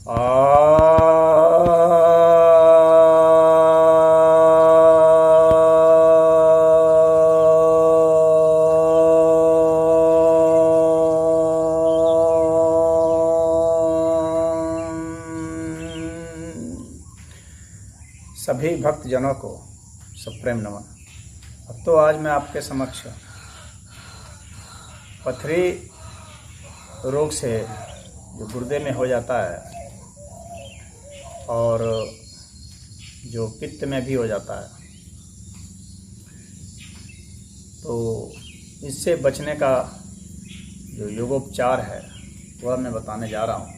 सभी भक्तजनों को सप्रेम नमन। अब तो आज मैं आपके समक्ष पथरी रोग से जो गुर्दे में हो जाता है और जो पित्त में भी हो जाता है, तो इससे बचने का जो योगोपचार है वह मैं बताने जा रहा हूँ।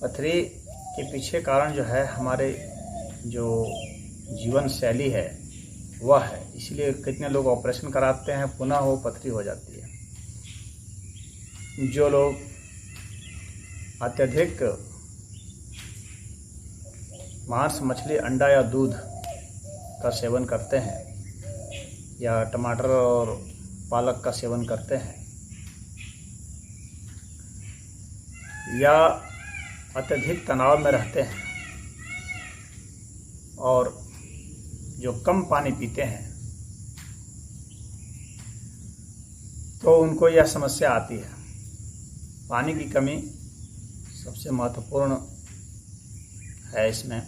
पथरी के पीछे कारण जो है हमारे जो जीवन शैली है वह है, इसलिए कितने लोग ऑपरेशन कराते हैं, पुनः वो पथरी हो जाती है। जो लोग अत्यधिक मांस, मछली, अंडा या दूध का सेवन करते हैं या टमाटर और पालक का सेवन करते हैं या अत्यधिक तनाव में रहते हैं और जो कम पानी पीते हैं, तो उनको यह समस्या आती है। पानी की कमी सबसे महत्वपूर्ण है इसमें।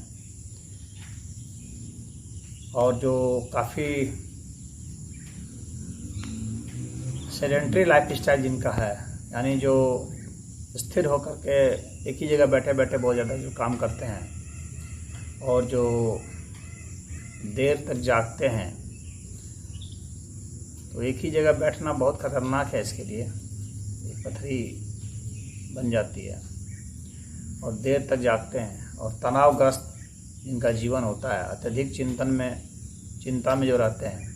और जो काफ़ी सेडेंट्री लाइफ स्टाइल जिनका है, यानी जो स्थिर होकर के एक ही जगह बैठे बैठे बहुत ज़्यादा जो काम करते हैं और जो देर तक जागते हैं, तो एक ही जगह बैठना बहुत खतरनाक है। इसके लिए एक पथरी बन जाती है और देर तक जागते हैं और तनावग्रस्त जिनका जीवन होता है, अत्यधिक चिंता में जो रहते हैं,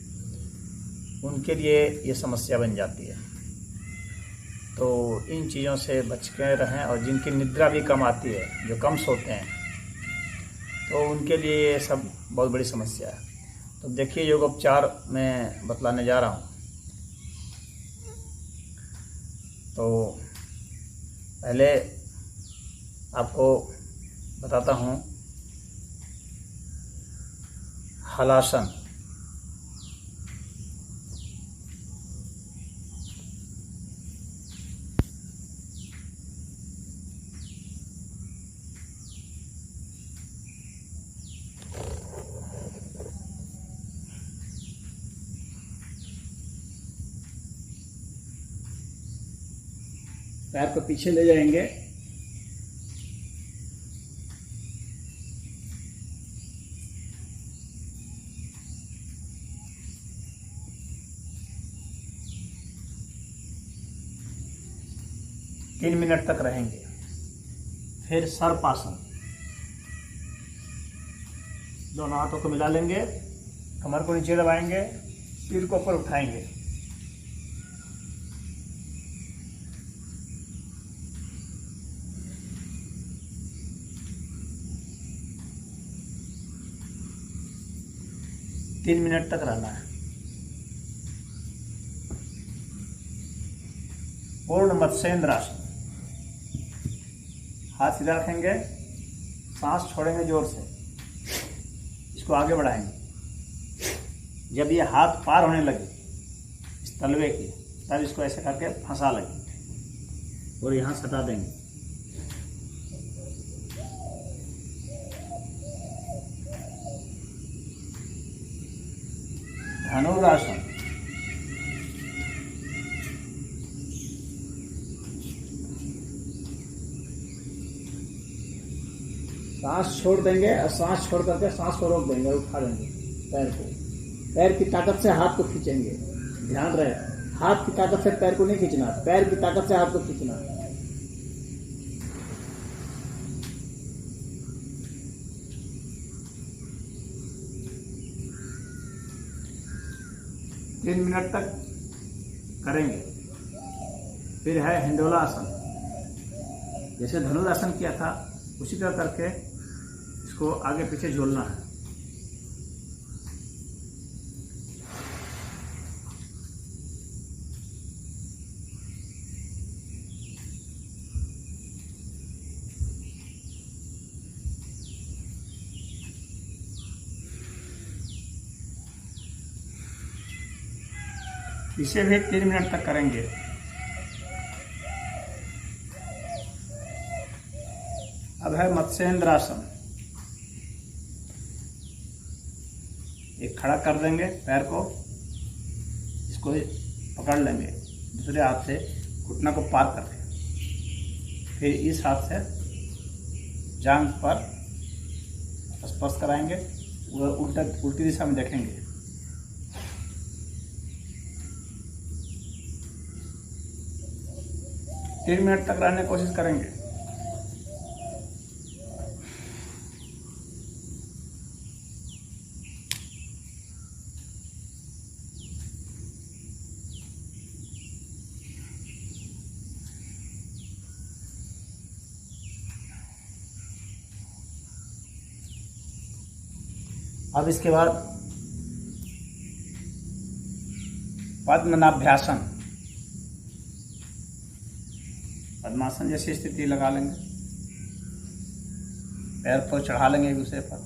उनके लिए ये समस्या बन जाती है। तो इन चीज़ों से बच के रहें। और जिनकी निद्रा भी कम आती है, जो कम सोते हैं, तो उनके लिए ये सब बहुत बड़ी समस्या है। तो देखिए, योगोपचार मैं बतलाने जा रहा हूँ। तो पहले आपको बताता हूँ हलासन। पैर को पीछे ले जाएंगे, तीन मिनट तक रहेंगे। फिर सर्पासन, दोनों हाथों को मिला लेंगे, कमर को नीचे दबाएंगे, सिर को ऊपर उठाएंगे। तीन मिनट तक रहना है। पूर्ण मत्स्येंद्रासन, हाथ सीधा रखेंगे, सांस छोड़ेंगे जोर से, इसको आगे बढ़ाएंगे। जब ये हाथ पार होने लगे इस तलवे की, तब इसको ऐसे करके फंसा लेंगे और यहाँ सटा देंगे। धनुरासन, सांस छोड़ देंगे और सांस छोड़ करके सांस को रोक देंगे और उठा देंगे पैर को। पैर की ताकत से हाथ को खींचेंगे। ध्यान रहे, हाथ की ताकत से पैर को नहीं खींचना, पैर की ताकत से हाथ को खींचना। तीन मिनट तक करेंगे। फिर है हिंडोलासन। जैसे धनुरासन किया था उसी तरह करके इसको आगे पीछे झूलना है। इसे भी 3 मिनट तक करेंगे। अब है मत्स्येंद्रासन। एक खड़ा कर देंगे पैर को, इसको पकड़ लेंगे, दूसरे हाथ से घुटना को पार कर देंगे, फिर इस हाथ से जांघ पर स्पर्श कराएंगे, उल्टी दिशा में देखेंगे। तीन मिनट तक रहने की कोशिश करेंगे। अब इसके बाद पद्मनाभ्यासन, पद्मासन जैसी स्थिति लगा लेंगे, पैर को चढ़ा लेंगे एक दूसरे पर,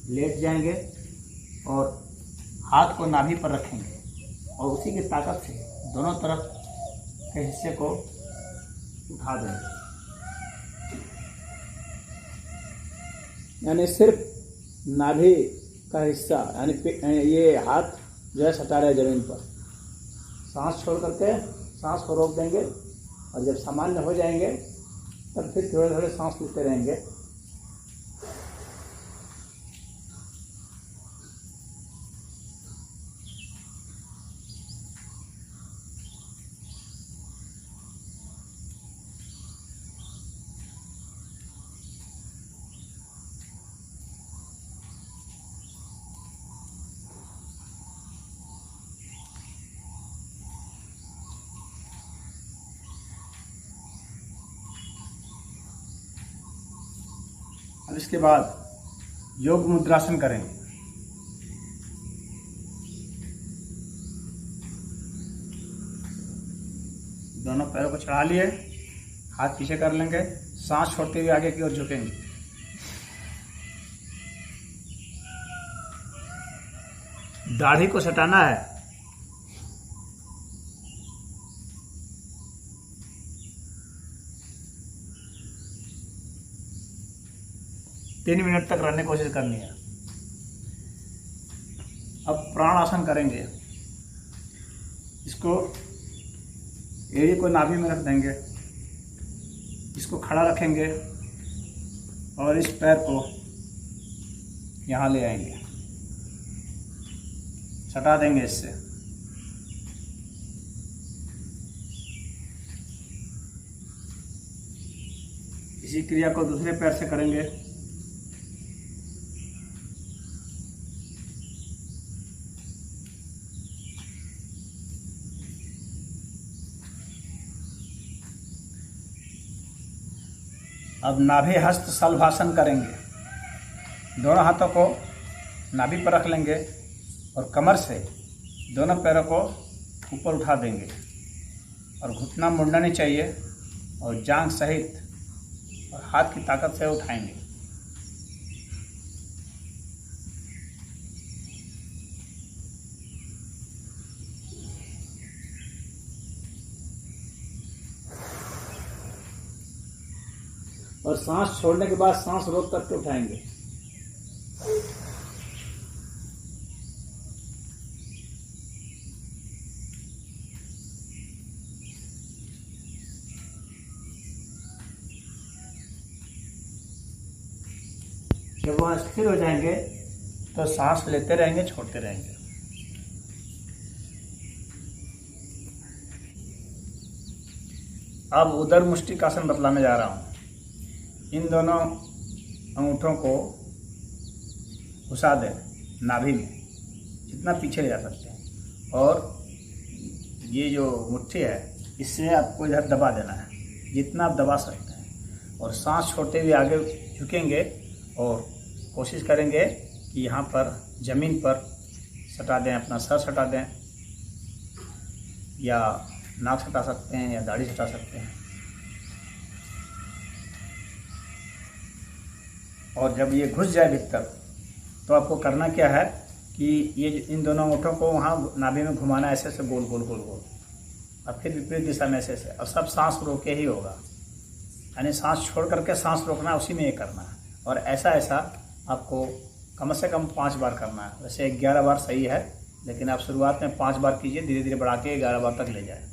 लेट जाएंगे और हाथ को नाभि पर रखेंगे और उसी की ताकत से दोनों तरफ के हिस्से को उठा देंगे। यानी सिर्फ नाभि का हिस्सा, यानी ये हाथ जो है सटा रहे जमीन पर। सांस छोड़ करके सांस को रोक देंगे और जब सामान्य हो जाएंगे तब फिर थोड़े थोड़े सांस लेते रहेंगे। अब इसके बाद योग मुद्रासन करेंगे। दोनों पैरों को चढ़ा लिए, हाथ पीछे कर लेंगे, सांस छोड़ते हुए आगे की ओर झुकेंगे। दाढ़ी को सटाना है। तीन मिनट तक रहने की कोशिश करनी है। अब प्राणासन करेंगे। इसको एड़ी को नाभि में रख देंगे, इसको खड़ा रखेंगे और इस पैर को यहाँ ले आएंगे, सटा देंगे इससे। इसी क्रिया को दूसरे पैर से करेंगे। अब नाभि हस्त शलभासन करेंगे। दोनों हाथों को नाभि पर रख लेंगे और कमर से दोनों पैरों को ऊपर उठा देंगे और घुटना मुड़ना नहीं चाहिए और जांघ सहित और हाथ की ताकत से उठाएंगे। और सांस छोड़ने के बाद सांस रोक करके उठाएंगे। जब वहां स्थिर हो जाएंगे तो सांस लेते रहेंगे, छोड़ते रहेंगे। अब उदर मुष्टिकासन बतलाने जा रहा हूं। इन दोनों अंगूठों को घुसा दें नाभि में, जितना पीछे ले जा सकते हैं, और ये जो मुट्ठी है इससे आपको इधर दबा देना है, जितना आप दबा सकते हैं। और सांस छोड़ते हुए आगे झुकेंगे और कोशिश करेंगे कि यहाँ पर ज़मीन पर सटा दें, अपना सर सटा दें, या नाक सटा सकते हैं या दाढ़ी सटा सकते हैं। और जब ये घुस जाए भीतर तो आपको करना क्या है कि कि ये इन दोनों ओंठों को वहाँ नाभि में घुमाना ऐसे ऐसे गोल गोल गोल गोल, और फिर विपरीत दिशा में ऐसे ऐसे, और सब सांस रोक के ही होगा। यानी सांस छोड़ करके सांस रोकना, उसी में ये करना है। और ऐसा ऐसा आपको कम से कम 5 बार करना है। वैसे 11 बार सही है, लेकिन आप शुरुआत में 5 बार कीजिए, धीरे धीरे बढ़ा के 11 बार तक ले जाए।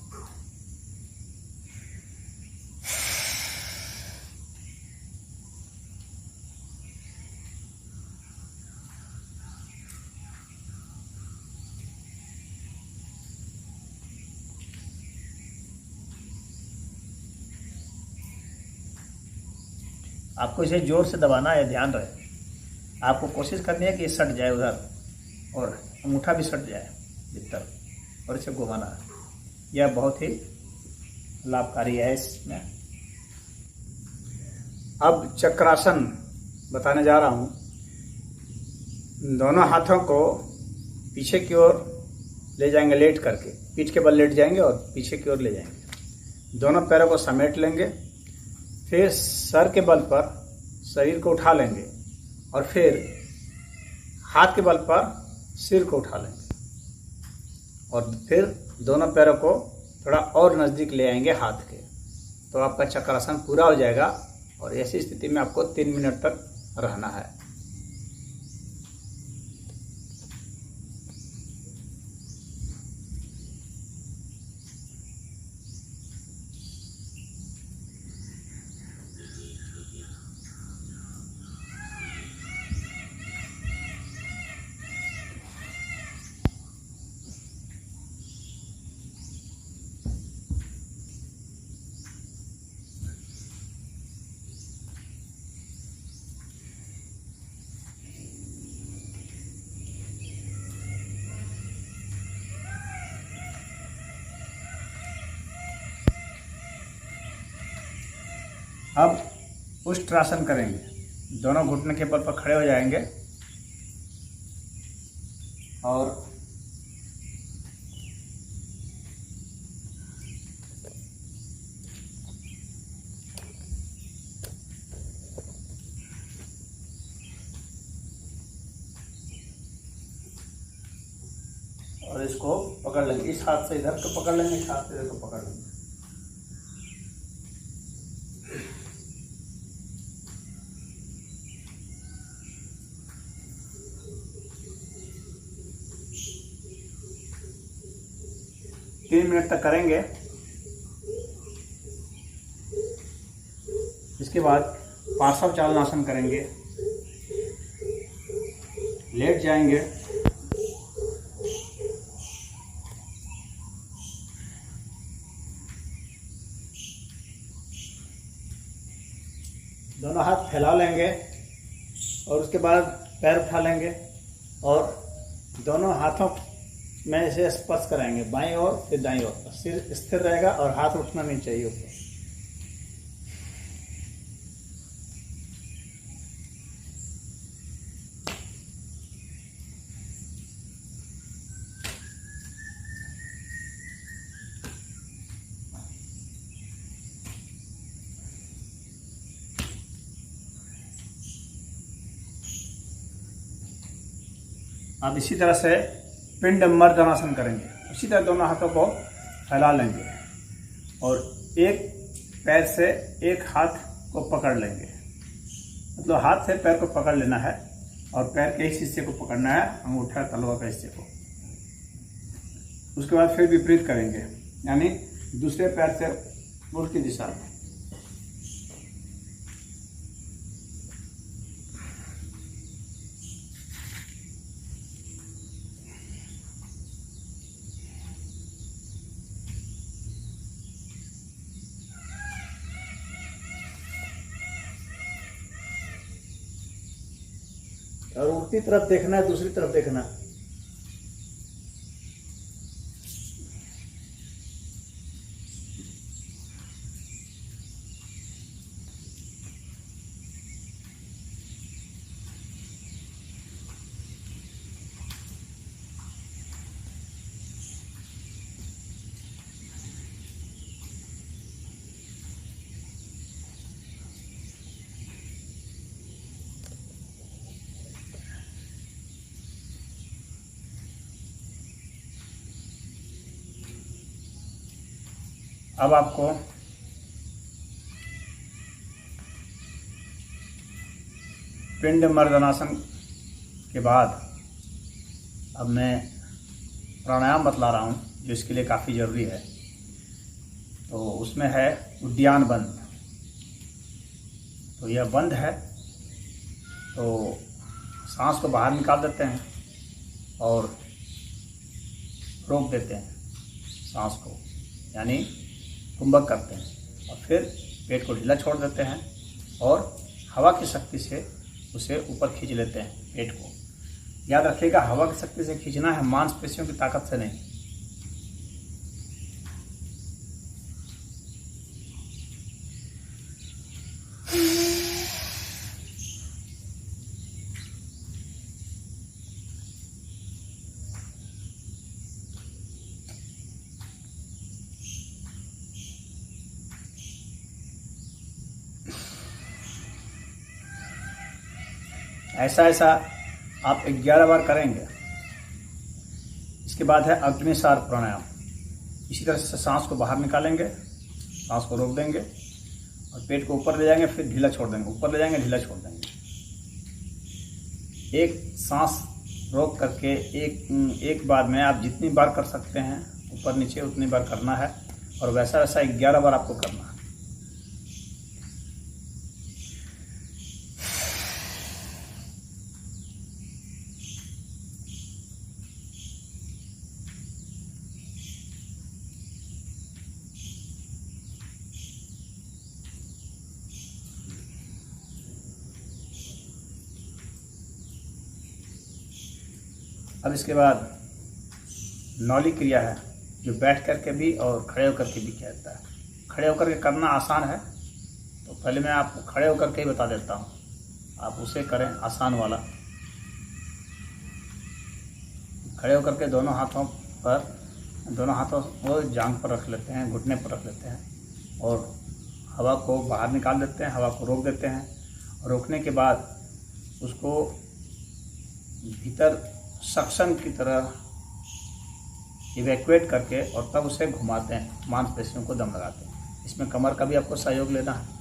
आपको इसे जोर से दबाना है, ध्यान रहे। आपको कोशिश करनी है कि ये सट जाए उधर, और अंगूठा भी सट जाए भीतर, और इसे घुमाना है। यह बहुत ही लाभकारी है इसमें। अब चक्रासन बताने जा रहा हूँ। दोनों हाथों को पीछे की ओर ले जाएंगे, लेट करके पीठ के बल लेट जाएंगे और पीछे की ओर ले जाएंगे। दोनों पैरों को समेट लेंगे, फिर सर के बल पर शरीर को उठा लेंगे, और फिर हाथ के बल पर सिर को उठा लेंगे, और फिर दोनों पैरों को थोड़ा और नज़दीक ले आएंगे हाथ के। तो आपका चक्रासन पूरा हो जाएगा, और ऐसी स्थिति में आपको 3 मिनट तक रहना है। अब उष्ट्रासन करेंगे। दोनों घुटने के बल पर खड़े हो जाएंगे, और इसको पकड़ लेंगे। इस हाथ से इधर को पकड़ लेंगे, इस हाथ से इधर को पकड़ लेंगे। तीन मिनट तक करेंगे। इसके बाद पार्श्वचालनासन करेंगे। लेट जाएंगे, दोनों हाथ फैला लेंगे, और उसके बाद पैर उठा लेंगे, और दोनों हाथों में से स्पर्श कराएंगे, बाईं ओर फिर दाईं ओर। सिर स्थिर रहेगा और हाथ उठना नहीं चाहिए ऊपर। अब इसी तरह से पिंड मर्दनासन करेंगे। उसी तरह दोनों हाथों को फैला लेंगे, और एक पैर से एक हाथ को पकड़ लेंगे। मतलब हाथ से पैर को पकड़ लेना है, और पैर के इस हिस्से को पकड़ना है, अंगूठा तलवा का हिस्से को। उसके बाद फिर विपरीत करेंगे, यानी दूसरे पैर से उल्टी दिशा में। और उल्टी तरफ देखना है, दूसरी तरफ देखना है। अब आपको पिंड मर्दनासन के बाद अब मैं प्राणायाम बतला रहा हूँ जो इसके लिए काफ़ी ज़रूरी है। तो उसमें है उद्यान बंद। तो यह बंद है, तो सांस को बाहर निकाल देते हैं और रोक देते हैं सांस को, यानी कुंभक करते हैं, और फिर पेट को ढीला छोड़ देते हैं और हवा की शक्ति से उसे ऊपर खींच लेते हैं पेट को। याद रखिएगा, हवा की शक्ति से खींचना है, मांसपेशियों की ताकत से नहीं। ऐसा आप 11 बार करेंगे। इसके बाद है अग्निसार प्राणायाम। इसी तरह से सांस को बाहर निकालेंगे, सांस को रोक देंगे और पेट को ऊपर ले जाएंगे, फिर ढीला छोड़ देंगे, ऊपर ले जाएंगे, ढीला छोड़ देंगे। एक सांस रोक करके एक बार में आप जितनी बार कर सकते हैं ऊपर नीचे उतनी बार करना है, और वैसा 11 बार आपको करना है। अब इसके बाद नौली क्रिया है जो बैठ करके भी और खड़े होकर के भी किया जाता है। खड़े होकर के करना आसान है, तो पहले मैं आपको खड़े होकर के ही बता देता हूँ, आप उसे करें आसान वाला। खड़े होकर के दोनों हाथों को जांघ पर रख लेते हैं, घुटने पर रख लेते हैं और हवा को बाहर निकाल देते हैं, हवा को रोक देते हैं। और रोकने के बाद उसको भीतर सक्शन की तरह इवैक्यूएट करके और तब उसे घुमाते हैं, मांसपेशियों को दम लगाते हैं। इसमें कमर का भी आपको सहयोग लेना है।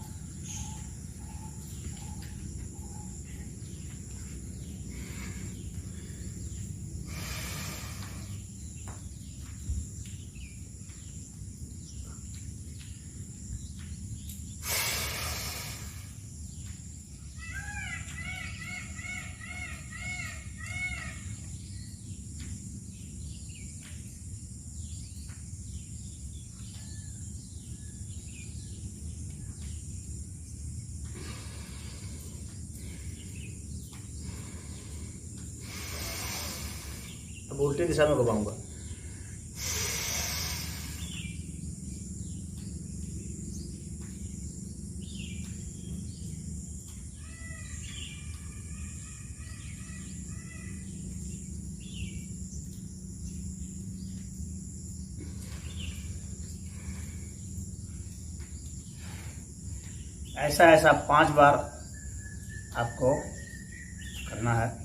अब उल्टी दिशा में घुमाऊंगा। ऐसा 5 बार आपको करना है।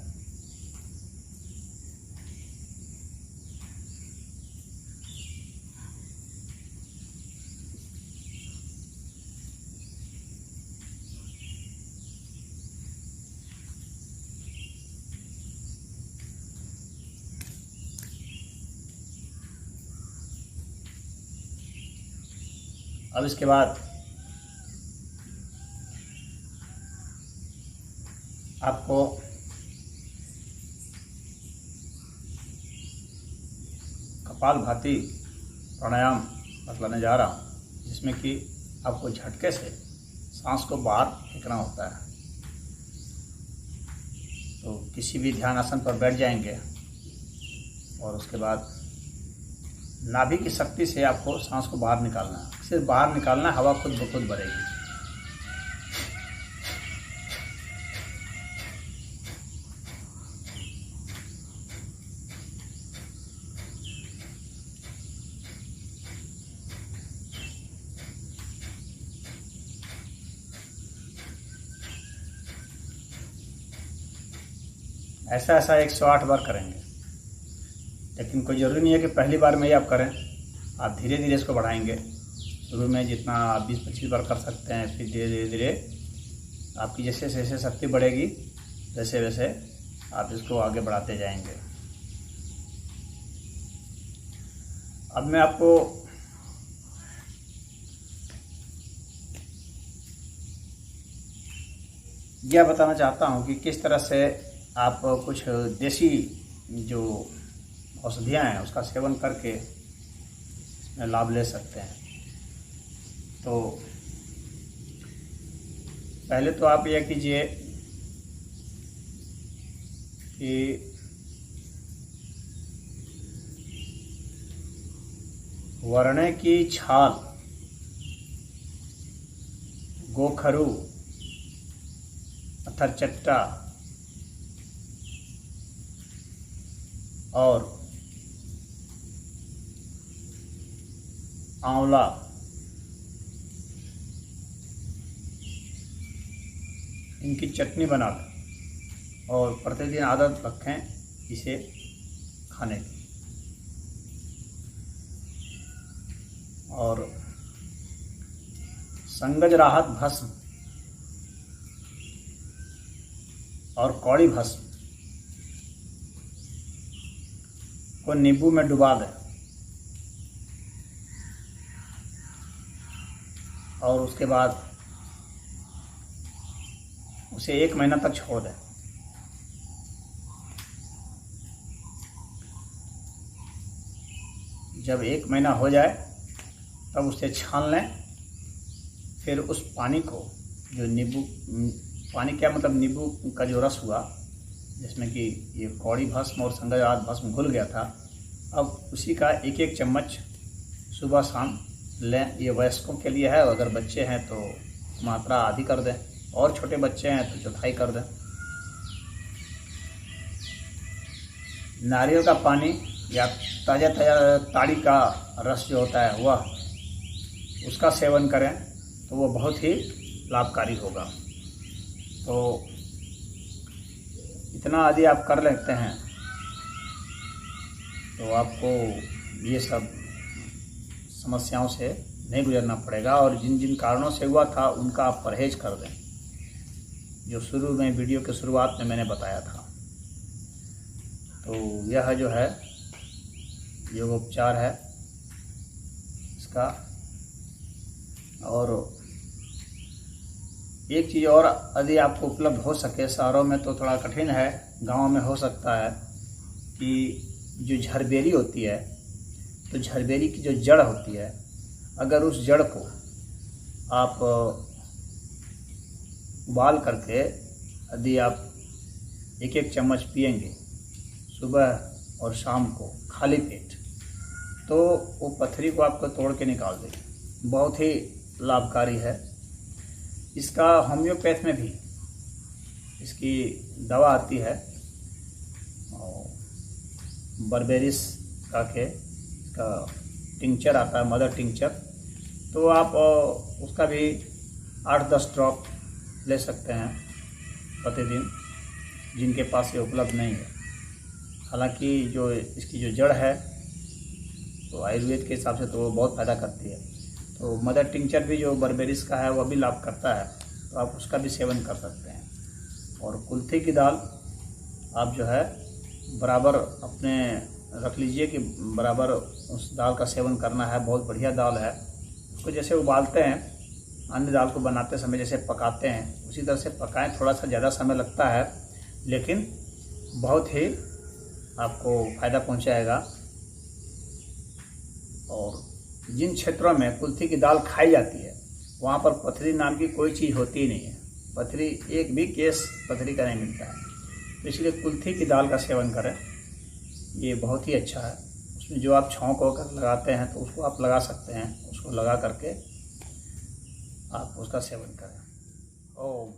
अब इसके बाद आपको कपालभाति प्राणायाम बतलाने जा रहा हूँ, जिसमें कि आपको झटके से सांस को बाहर फेंकना होता है। तो किसी भी ध्यान आसन पर बैठ जाएंगे और उसके बाद नाभि की शक्ति से आपको सांस को बाहर निकालना है। सिर्फ बाहर निकालना है, हवा खुद ब खुद भरेगी। ऐसा 108 बार करेंगे, लेकिन कोई ज़रूरी नहीं है कि पहली बार में ही आप करें। आप धीरे धीरे इसको बढ़ाएंगे। शुरू में जितना आप 20-25 बार कर सकते हैं, फिर धीरे धीरे आपकी जैसे जैसे शक्ति बढ़ेगी वैसे वैसे आप इसको आगे बढ़ाते जाएंगे। अब मैं आपको यह बताना चाहता हूँ कि किस तरह से आप कुछ देसी जो औषधियाँ हैं उसका सेवन करके इसमें लाभ ले सकते हैं। तो पहले तो आप यह कीजिए कि वरणे की छाल, गोखरू, पत्थरचट्टा और आंवला इनकी चटनी बना लें और प्रतिदिन आदत रखें इसे खाने की। और संगज राहत भस्म और कौड़ी भस्म को नींबू में डुबा दें और उसके बाद उसे 1 महीना तक छोड़ दें। जब 1 महीना हो जाए तब उसे छान लें। फिर उस पानी को, जो नींबू, पानी क्या मतलब नींबू का जो रस हुआ जिसमें कि ये कौड़ी भस्म और संगज भस्म घुल गया था, अब उसी का 1-1 चम्मच सुबह शाम लें। ये वयस्कों के लिए है, अगर बच्चे हैं तो मात्रा आधी कर दें और छोटे बच्चे हैं तो चौथाई कर दें। नारियल का पानी या ताज़ा ताड़ी का रस जो होता है वह, उसका सेवन करें तो वो बहुत ही लाभकारी होगा। तो इतना यदि आप कर लेते हैं तो आपको ये सब समस्याओं से नहीं गुजरना पड़ेगा। और जिन जिन कारणों से हुआ था उनका आप परहेज कर दें, जो शुरू में वीडियो के शुरुआत में मैंने बताया था। तो यह जो है योगोपचार है इसका। और एक चीज़ और, यदि आपको उपलब्ध हो सके, शहरों में तो थोड़ा कठिन है, गांव में हो सकता है, कि जो झरबेरी होती है, तो झरबेरी की जो जड़ होती है, अगर उस जड़ को आप उबाल करके यदि आप 1-1 चम्मच पिएंगे सुबह और शाम को खाली पेट, तो वो पथरी को आपको तोड़ के निकाल देगी। बहुत ही लाभकारी है। इसका होम्योपैथ में भी इसकी दवा आती है, बर्बेरिस का टिंचर आता है, मदर टिंचर। तो आप उसका भी 8-10 ड्रॉप ले सकते हैं प्रतिदिन, जिनके पास ये उपलब्ध नहीं है। हालांकि जो इसकी जो जड़ है तो आयुर्वेद के हिसाब से तो वो बहुत फ़ायदा करती है। तो मदर टिंचर भी जो बर्बेरिस का है वह भी लाभ करता है, तो आप उसका भी सेवन कर सकते हैं। और कुल्थी की दाल आप जो है बराबर अपने रख लीजिए कि बराबर उस दाल का सेवन करना है। बहुत बढ़िया दाल है। उसको जैसे उबालते हैं, अन्य दाल को बनाते समय जैसे पकाते हैं, उसी तरह से पकाएं। थोड़ा सा ज़्यादा समय लगता है लेकिन बहुत ही आपको फ़ायदा पहुंचाएगा। और जिन क्षेत्रों में कुल्थी की दाल खाई जाती है वहाँ पर पथरी नाम की कोई चीज़ होती ही नहीं है। पथरी, एक भी केस पथरी का नहीं मिलता है। तो इसलिए कुल्थी की दाल का सेवन करें, ये बहुत ही अच्छा है। उसमें जो आप छौंक होकर लगाते हैं तो उसको आप लगा सकते हैं, उसको लगा करके आप उसका सेवन करें। ओम।